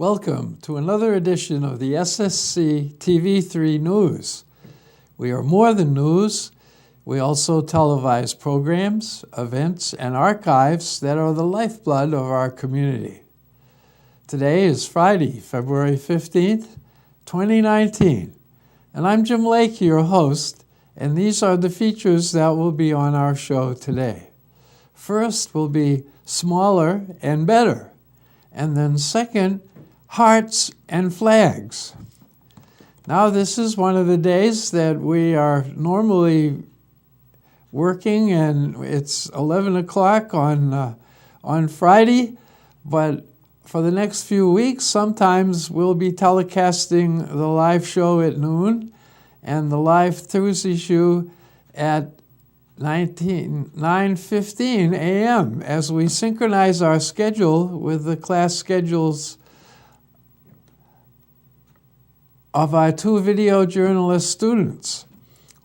Welcome to another edition of the SSC TV3 News. We are more than news. We also televise programs, events, and archives that are the lifeblood of our community. Today is Friday, February 15th, 2019, and I'm Jim Lake, your host, and these are the features that will be on our show today. First will be Smaller and Better, and then second, Hearts and Flags. Now, this is one of the days that we are normally working, and it's 11 o'clock on Friday, but for the next few weeks, sometimes we'll be telecasting the live show at noon and the live Thursday show at 9:15 a.m. as we synchronize our schedule with the class schedules of our two video journalist students.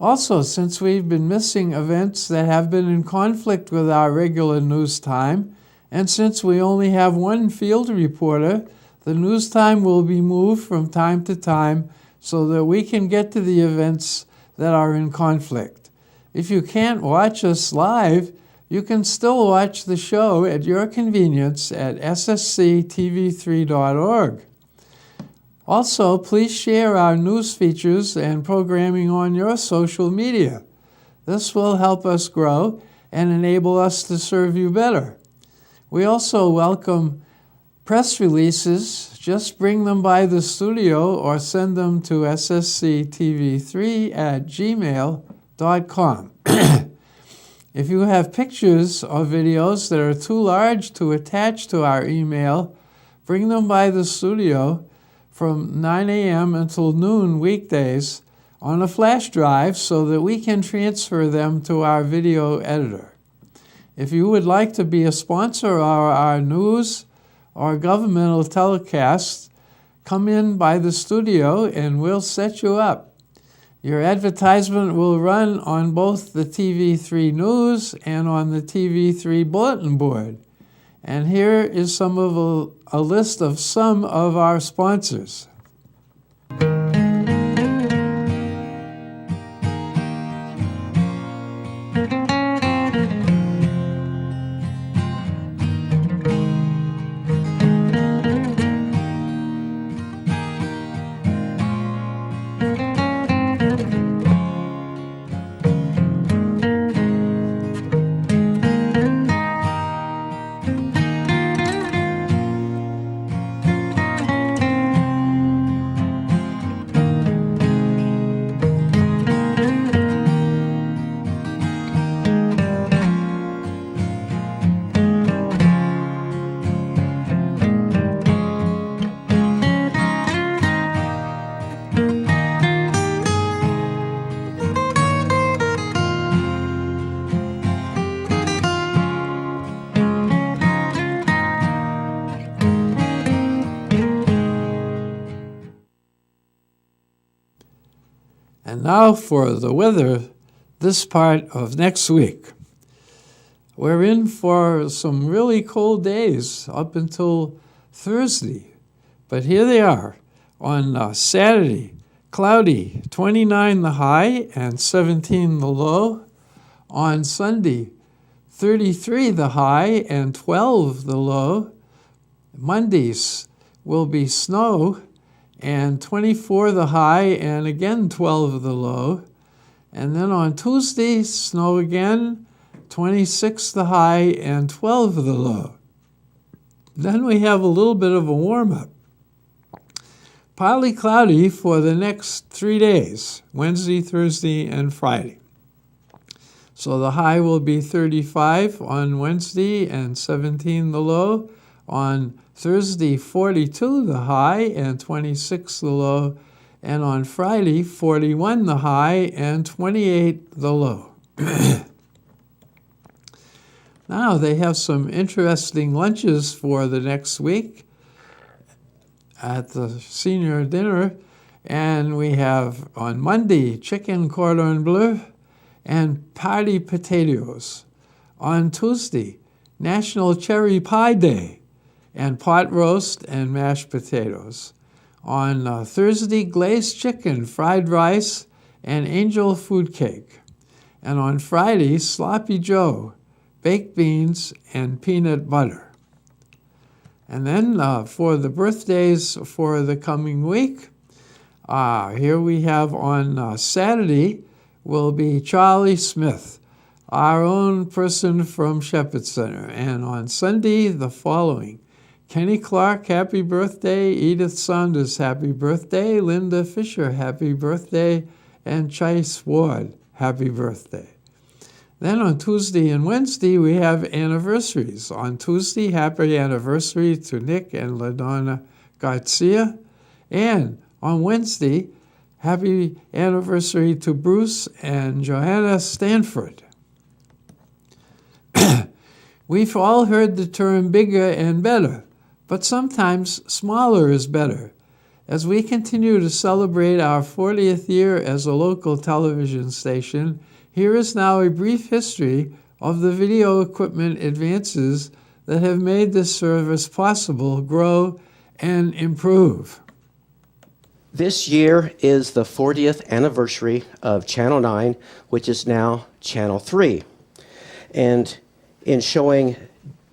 Also, since we've been missing events that have been in conflict with our regular news time, and since we only have one field reporter, the news time will be moved from time to time so that we can get to the events that are in conflict. If you can't watch us live, you can still watch the show at your convenience at ssctv3.org. Also, please share our news features and programming on your social media. This will help us grow and enable us to serve you better. We also welcome press releases. Just bring them by the studio or send them to ssctv3@gmail.com. If you have pictures or videos that are too large to attach to our email, bring them by the studio from 9 a.m. until noon weekdays on a flash drive so that we can transfer them to our video editor. If you would like to be a sponsor of our news or governmental telecasts, come in by the studio and we'll set you up. Your advertisement will run on both the TV3 News and on the TV3 Bulletin Board. And here is some of a list of some of our sponsors. And now for the weather this part of next week. We're in for some really cold days up until Thursday. But here they are. On Saturday, cloudy, 29 the high and 17 the low. On Sunday, 33 the high and 12 the low. Mondays will be snow and 24 the high, and again 12 the low. And then on Tuesday, snow again, 26 the high, and 12 the low. Then we have a little bit of a warm-up. Partly cloudy for the next 3 days, Wednesday, Thursday, and Friday. So the high will be 35 on Wednesday and 17 the low. On Thursday, 42 the high and 26 the low. And on Friday, 41 the high and 28 the low. Now, they have some interesting lunches for the next week at the senior dinner. And we have on Monday, chicken cordon bleu and party potatoes. On Tuesday, National Cherry Pie Day. and pot roast and mashed potatoes. On Thursday, glazed chicken, fried rice, and angel food cake. And on Friday, sloppy joe, baked beans, and peanut butter. And then for the birthdays for the coming week, here we have on Saturday will be Charlie Smith, our own person from Shepherd Center. And on Sunday, the following: Kenny Clark, happy birthday. Edith Saunders, happy birthday. Linda Fisher, happy birthday. And Chase Ward, happy birthday. Then on Tuesday and Wednesday, we have anniversaries. On Tuesday, happy anniversary to Nick and LaDonna Garcia. And on Wednesday, happy anniversary to Bruce and Johanna Stanford. We've all heard the term bigger and better, but sometimes smaller is better. As we continue to celebrate our 40th year as a local television station, here is now a brief history of the video equipment advances that have made this service possible, grow, and improve. This year is the 40th anniversary of Channel 9, which is now Channel 3. And in showing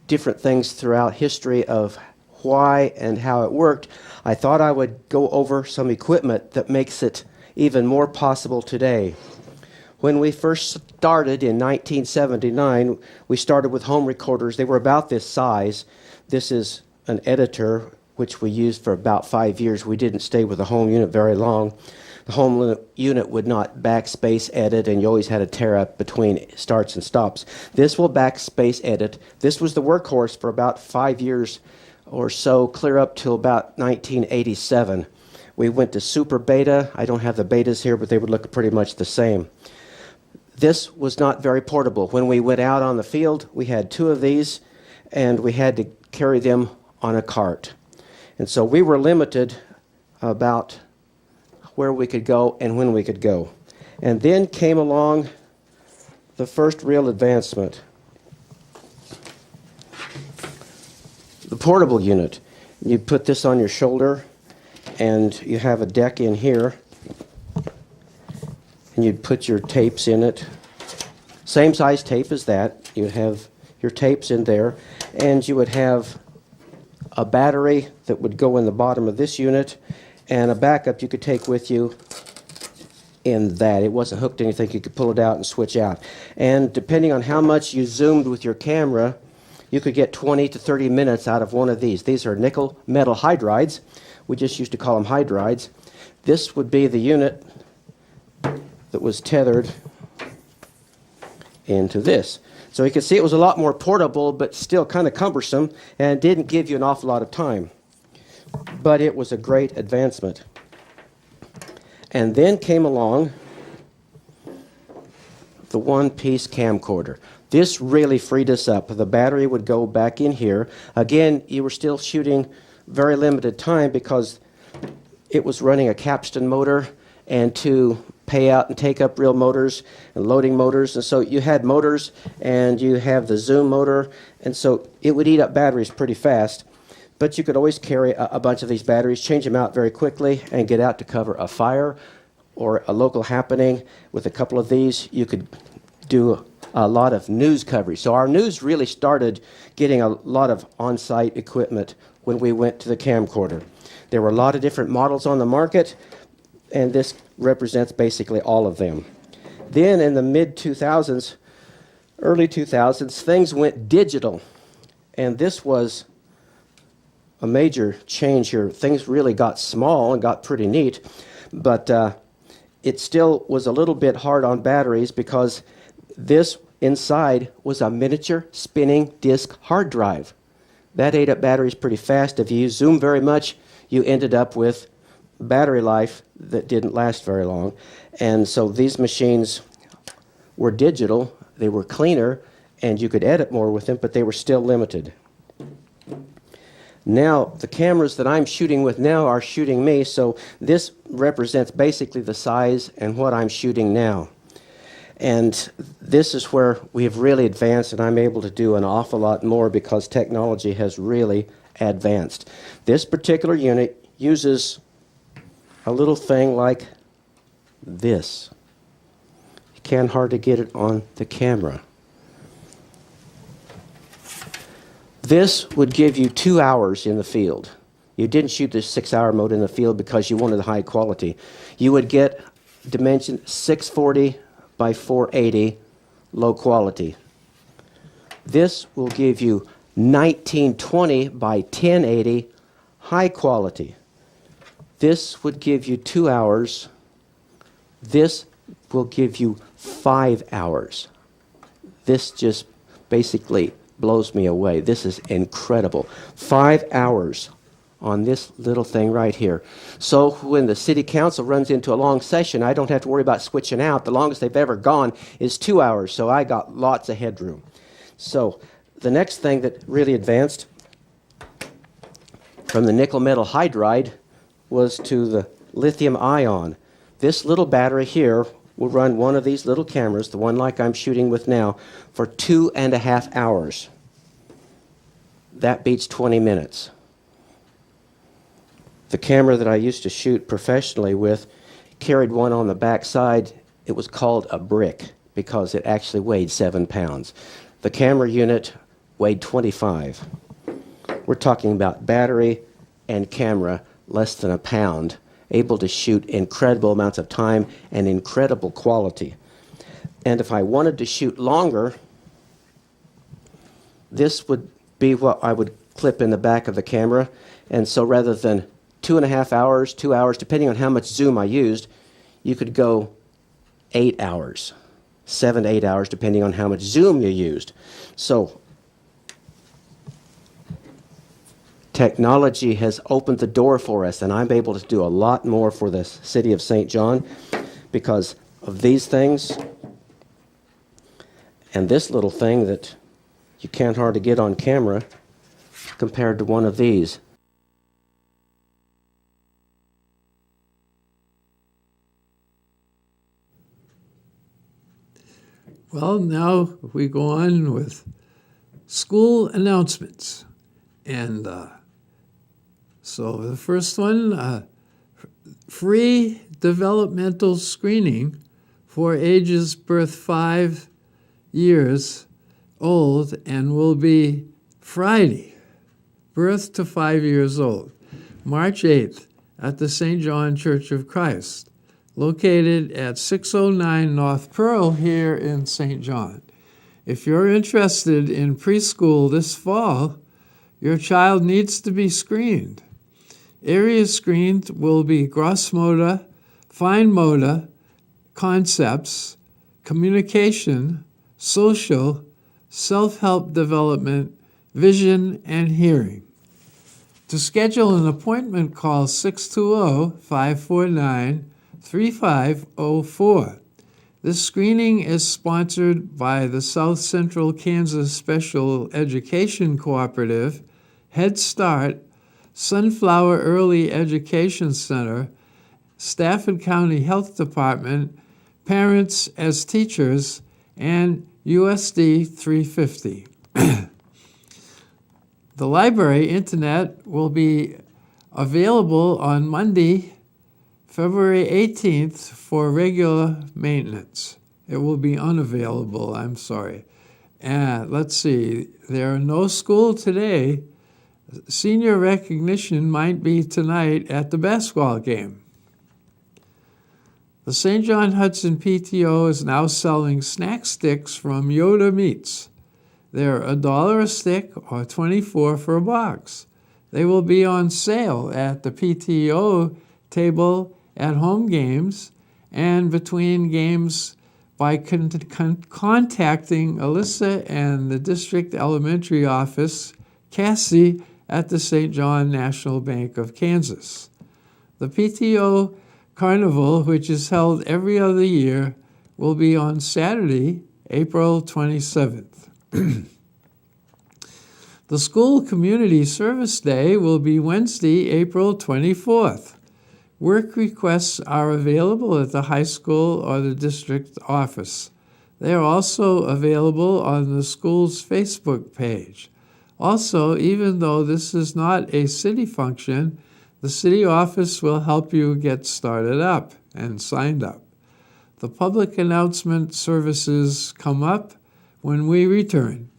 different things throughout history of why and how it worked, I thought I would go over some equipment that makes it even more possible today. When we first started in 1979, we started with home recorders. They were about this size. This is an editor, which we used for about 5 years. We didn't stay with the home unit very long. The home unit would not backspace edit, and you always had to tear up between starts and stops. This will backspace edit. This was the workhorse for about 5 years or so, clear up till about 1987. We went to Super Beta. I don't have the betas here, but they would look pretty much the same. This was not very portable. When we went out on the field, we had 2 of these, and we had to carry them on a cart. And so we were limited about where we could go and when we could go. And then came along the first real advancement. The portable unit. You put this on your shoulder, and you have a deck in here, and you'd put your tapes in it. Same size tape as that. You'd have your tapes in there, and you would have a battery that would go in the bottom of this unit, and a backup you could take with you in that. It wasn't hooked to anything. You could pull it out and switch out. And depending on how much you zoomed with your camera, you could get 20 to 30 minutes out of one of these. These are nickel metal hydrides. We just used to call them hydrides. This would be the unit that was tethered into this. So you can see it was a lot more portable, but still kind of cumbersome, and didn't give you an awful lot of time. But it was a great advancement. And then came along the one-piece camcorder. This really freed us up. The battery would go back in here. Again, you were still shooting very limited time because it was running a capstan motor, and to pay out and take up real motors and loading motors. And so you had motors, and you have the zoom motor, and so it would eat up batteries pretty fast. But you could always carry a bunch of these batteries, change them out very quickly, and get out to cover a fire or a local happening. With a couple of these, you could do a lot of news coverage. So our news really started getting a lot of on-site equipment when we went to the camcorder. There were a lot of different models on the market, and this represents basically all of them. Then in the mid-2000s, early 2000s, things went digital, and this was a major change here. Things really got small and got pretty neat, but it still was a little bit hard on batteries because this inside was a miniature spinning disk hard drive. That ate up batteries pretty fast. If you zoom very much, you ended up with battery life that didn't last very long. And so these machines were digital, they were cleaner, and you could edit more with them, but they were still limited. Now, the cameras that I'm shooting with now are shooting me, so this represents basically the size and what I'm shooting now. And this is where we have really advanced, and I'm able to do an awful lot more because technology has really advanced. This particular unit uses a little thing like this. You can hardly get it on the camera. This would give you 2 hours in the field. You didn't shoot the 6-hour mode in the field because you wanted the high quality. You would get dimension 640 by 480, low quality. This will give you 1920 by 1080, high quality. This would give you 2 hours. This will give you 5 hours. This just basically blows me away. This is incredible. 5 hours on this little thing right here. So when the city council runs into a long session, I don't have to worry about switching out. The longest they've ever gone is 2 hours, so I got lots of headroom. So the next thing that really advanced from the nickel metal hydride was to the lithium ion. This little battery here will run one of these little cameras, the one like I'm shooting with now, for 2.5 hours. That beats 20 minutes. The camera that I used to shoot professionally with carried one on the back side. It was called a brick because it actually weighed 7 pounds. The camera unit weighed 25. We're talking about battery and camera less than a pound, able to shoot incredible amounts of time and incredible quality. And if I wanted to shoot longer, this would be what I would clip in the back of the camera. And so rather than 2.5 hours, 2 hours, depending on how much zoom I used, you could go 8 hours, 7 to 8 hours, depending on how much zoom you used. So technology has opened the door for us, and I'm able to do a lot more for the city of St. John because of these things and this little thing that you can't hardly get on camera compared to one of these. Well, now we go on with school announcements. And so the first one, free developmental screening for ages birth 5 years old and will be Friday, birth to 5 years old, March 8th at the St. John Church of Christ, located at 609 North Pearl here in St. John. If you're interested in preschool this fall, your child needs to be screened. Areas screened will be gross motor, fine motor, concepts, communication, social, self-help development, vision, and hearing. To schedule an appointment, call 620-549-3504. This screening is sponsored by the South Central Kansas Special Education Cooperative, Head Start, Sunflower Early Education Center, Stafford County Health Department, Parents as Teachers, and USD 350. The library internet will be available on Monday, February 18th for regular maintenance. It will be unavailable, I'm sorry. And let's see, there are no school today. Senior recognition might be tonight at the basketball game. The St. John Hudson PTO is now selling snack sticks from Yoda Meats. They're $1 a stick or $24 for a box. They will be on sale at the PTO table at home games and between games by contacting Alyssa and the district elementary office, Cassie, at the St. John National Bank of Kansas. The PTO Carnival, which is held every other year, will be on Saturday, April 27th. The School Community Service Day will be Wednesday, April 24th. Work requests are available at the high school or the district office. They are also available on the school's Facebook page. Also, even though this is not a city function, the city office will help you get started up and signed up. The public announcement services come up when we return.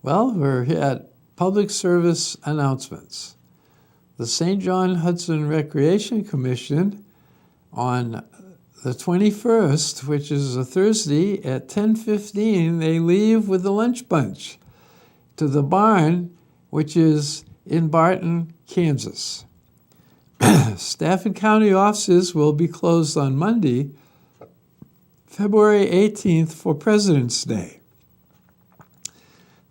Well, we're at public service announcements. The St. John Hudson Recreation Commission on the 21st, which is a Thursday at 10:15, they leave with the lunch bunch to the barn, which is in Barton, Kansas. Stafford County offices will be closed on Monday, February 18th for President's Day.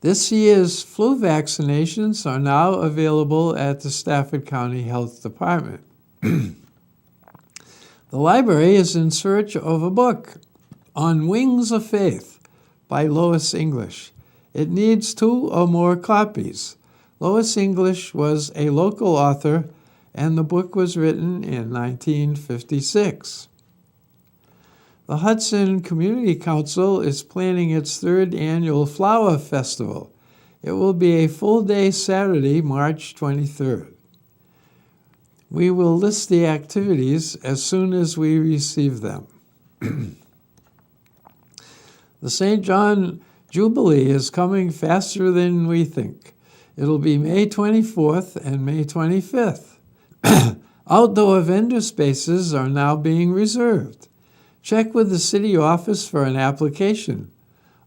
This year's flu vaccinations are now available at the Stafford County Health Department. The library is in search of a book, On Wings of Faith, by Lois English. It needs 2 or more copies. Lois English was a local author, and the book was written in 1956. The Hudson Community Council is planning its 3rd annual Flower Festival. It will be a full-day Saturday, March 23rd. We will list the activities as soon as we receive them. The St. John Jubilee is coming faster than we think. It'll be May 24th and May 25th. Outdoor vendor spaces are now being reserved. Check with the city office for an application.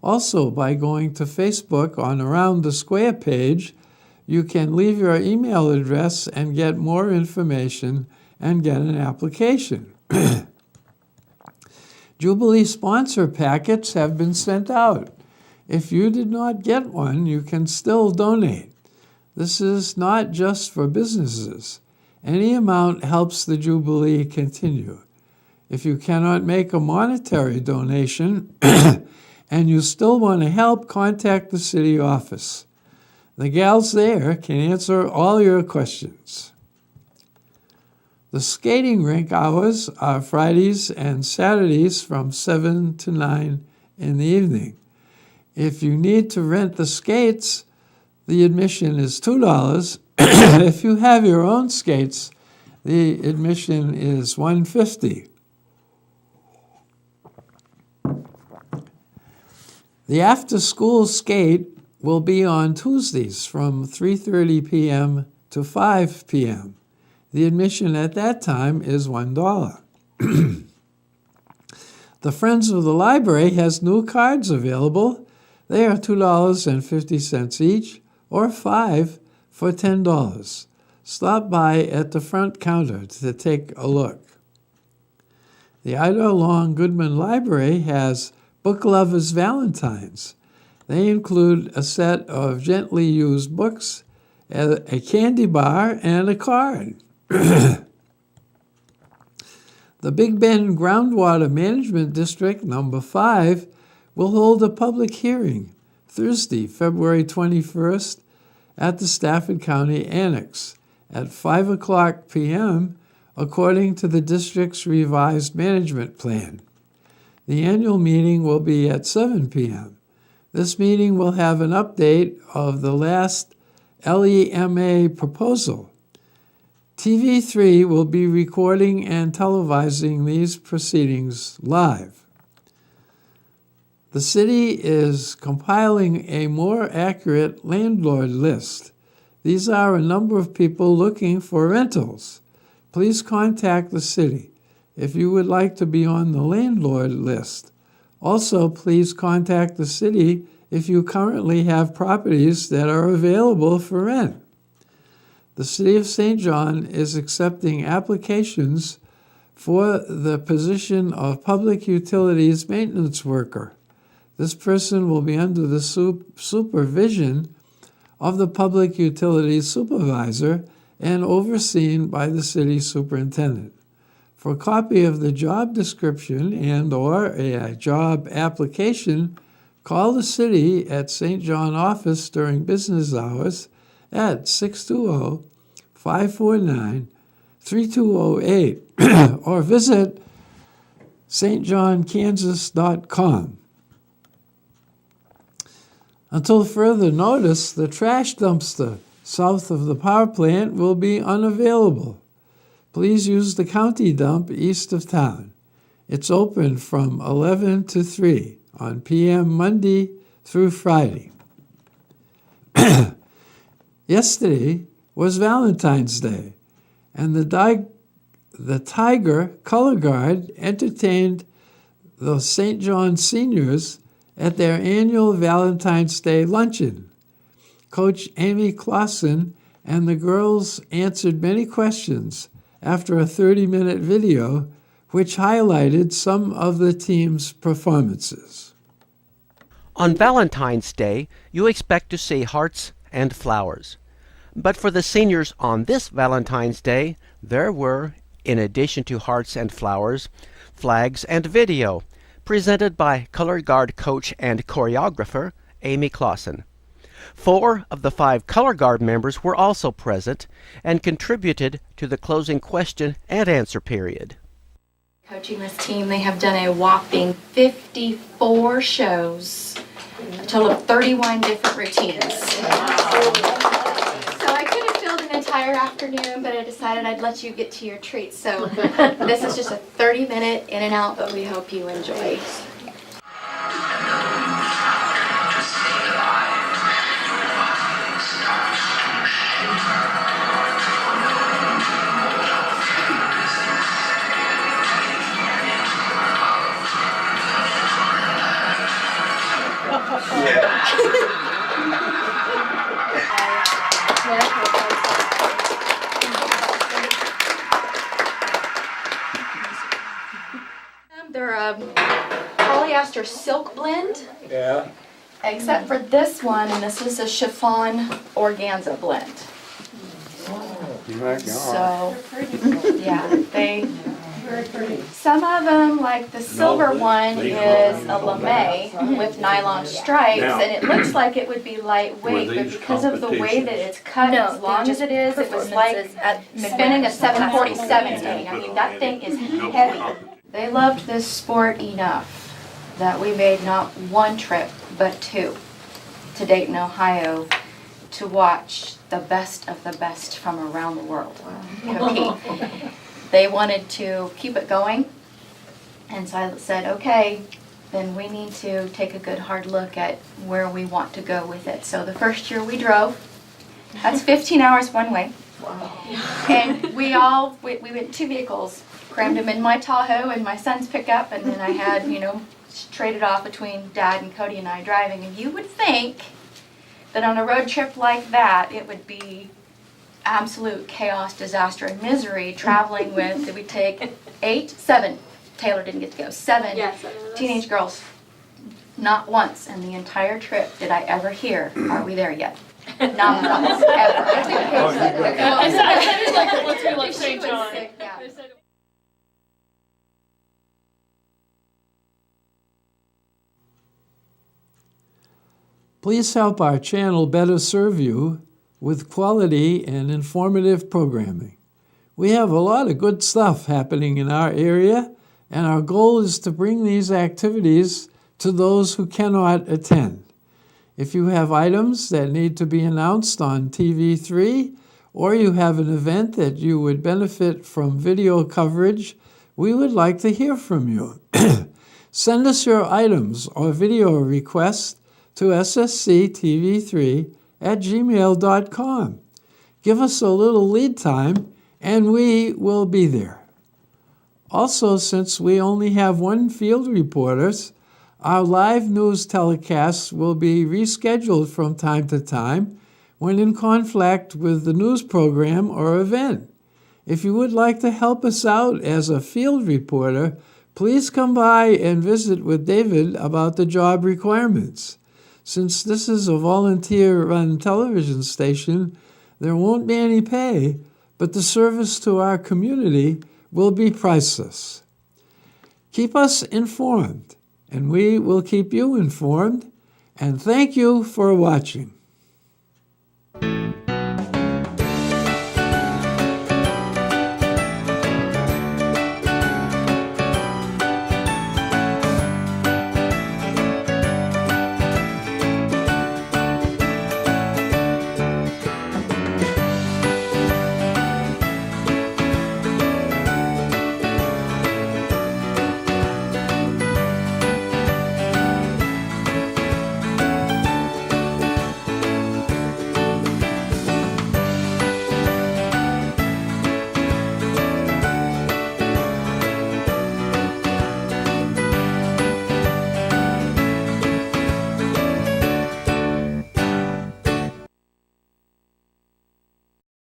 Also, by going to Facebook on Around the Square page, you can leave your email address and get more information and get an application. Jubilee sponsor packets have been sent out. If you did not get one, you can still donate. This is not just for businesses. Any amount helps the Jubilee continue. If you cannot make a monetary donation and you still want to help, contact the city office. The gals there can answer all your questions. The skating rink hours are Fridays and Saturdays from 7 to 9 in the evening. If you need to rent the skates, the admission is $2. If you have your own skates, the admission is $150. The after-school skate will be on Tuesdays from 3:30 p.m. to 5 p.m. The admission at that time is $1. The Friends of the Library has new cards available. They are $2.50 each, or $5 for $10. Stop by at the front counter to take a look. The Ida Long Goodman Library has Book Lovers Valentines. They include a set of gently used books, a candy bar, and a card. The Big Bend Groundwater Management District, number 5, will hold a public hearing Thursday, February 21st at the Stafford County Annex at 5:00 p.m. according to the district's revised management plan. The annual meeting will be at 7 p.m. This meeting will have an update of the last LEMA proposal. TV3 will be recording and televising these proceedings live. The city is compiling a more accurate landlord list. These are a number of people looking for rentals. Please contact the city if you would like to be on the landlord list. Also, please contact the city if you currently have properties that are available for rent. The City of St. John is accepting applications for the position of Public Utilities Maintenance Worker. This person will be under the supervision of the Public Utilities Supervisor and overseen by the City Superintendent. For a copy of the job description and/or a job application, call the City at St. John office during business hours at 620-549-3208 or visit stjohnkansas.com. Until further notice, the trash dumpster south of the power plant will be unavailable. Please use the county dump east of town. It's open from 11 to 3 on PM Monday through Friday. Yesterday was Valentine's Day, and the Tiger Color Guard entertained the St. John seniors at their annual Valentine's Day luncheon. Coach Amy Clausen and the girls answered many questions after a 30-minute video which highlighted some of the team's performances. On Valentine's Day, you expect to see hearts and flowers. But for the seniors on this Valentine's Day, there were, in addition to hearts and flowers, flags and video, presented by Color Guard coach and choreographer Amy Clausen. 4 of the 5 Color Guard members were also present and contributed to the closing question and answer period. Coaching this team, they have done a whopping 54 shows, a total of 31 different routines. So I could have filled an entire afternoon, but I decided I'd let you get to your treats. So this is just a 30-minute in and out, but we hope you enjoy. They're a polyester silk blend. Yeah. Except for this one, and this is a chiffon organza blend. So, yeah, some of them, like the silver one, is a lame with nylon stripes, and it looks like it would be lightweight, but because of the way that it's cut, as long as it is, it was like spinning a 747 thing. I mean, that thing is heavy. They loved this sport enough that we made not one trip, but 2 to Dayton, Ohio, to watch the best of the best from around the world compete. They wanted to keep it going, and so I said, okay, then we need to take a good hard look at where we want to go with it. So the first year we drove, that's 15 hours one way. And we went 2 vehicles, crammed them in my Tahoe and my son's pickup, and then I had, traded off between Dad and Cody and I driving. And you would think that on a road trip like that, it would be absolute chaos, disaster, and misery traveling with, did we take 7, Taylor didn't get to go, 7 teenage girls. Not once in the entire trip did I ever hear, are we there yet? Not once, ever. I said it like once we left St. John. Please help our channel better serve you with quality and informative programming. We have a lot of good stuff happening in our area, and our goal is to bring these activities to those who cannot attend. If you have items that need to be announced on TV3, or you have an event that you would benefit from video coverage, we would like to hear from you. Send us your items or video requests to ssctv3@gmail.com. Give us a little lead time and we will be there. Also, since we only have one field reporter, our live news telecasts will be rescheduled from time to time when in conflict with the news program or event. If you would like to help us out as a field reporter, please come by and visit with David about the job requirements. Since this is a volunteer-run television station, there won't be any pay, but the service to our community will be priceless. Keep us informed, and we will keep you informed, and thank you for watching.